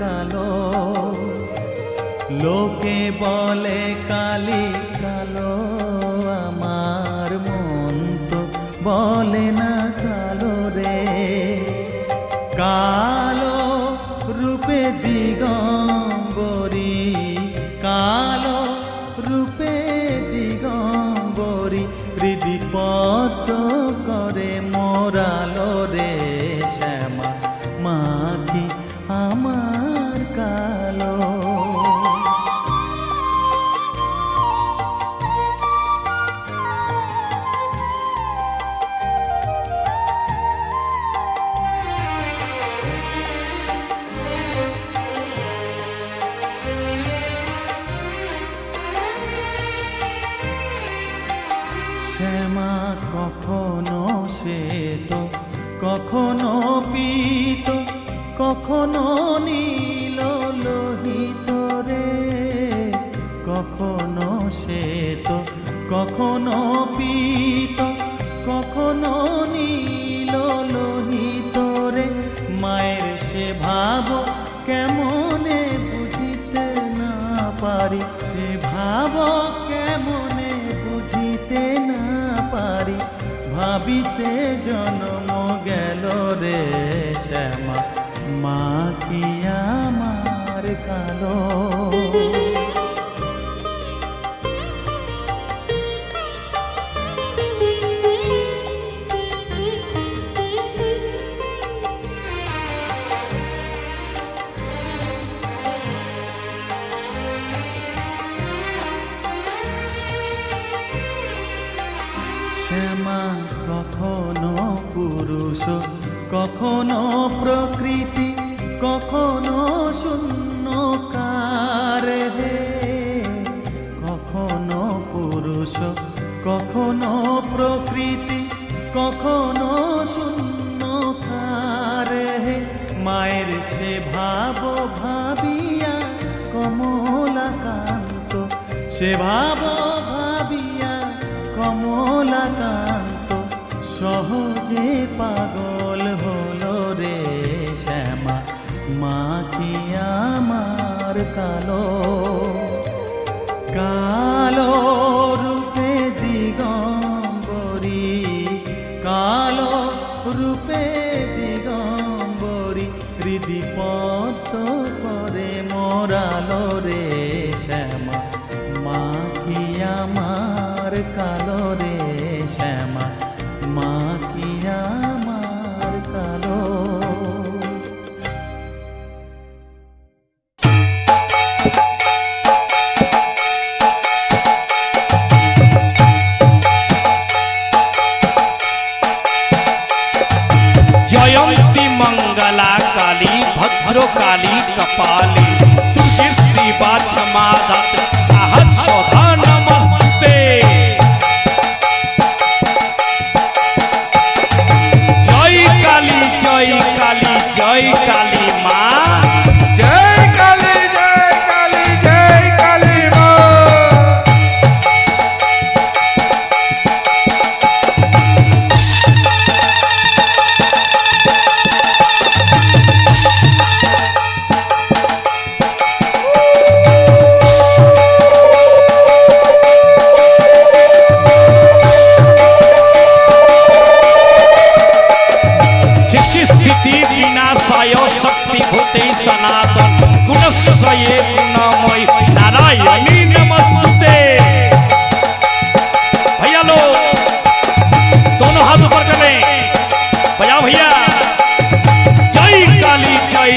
কালো। লোকে বলে কালি কালো, আমার মন তো বলে না কালো রে। কালো রূপে দিগম্বরী, কালো রূপে দিগম্বরী, হৃদি পদ্ম করে মোরালো রে শ্যামা, মা কি আমার কালো। শ্যামা কখনো শ্বেত, কখনো পীত, কখনো নীল লোহিত রে। কখনো শ্বেত, কখনো পীত, কখনো নীল লোহিত রে। মায়ের সে ভাব কেমনে বুঝিতে না পারি, সে ভাব কেমনে বুঝিতে না পারি, ভাবিতে জন্ম গেল রে শ্যামা, মা কি আমার কালো। শ্যামা কখনো পুরুষ, কখনো প্রকৃতি, কখনো শূন্যকার হে। কখনো পুরুষ, কখনো প্রকৃতি, কখনো শূন্যকার হে। মায়ের সে ভাব ভাবিয়া কমলাকান্ত, সে ভাব ভাবিয়া কমলাকান্ত, সহজে পাগল হলো রে শ্যামা, মা কি আমার কালো। কালো রূপে দিগম্বরী, কালো রূপে দিগম্বরী, হৃদি পদ্ম করে মোরালো রে শ্যামা, মা কি আমার কালো রে শ্যামা, মা কি আমার কালো। जयंती मंगला काली, भद्रकाली कपाली, शिवा क्षमा दात्री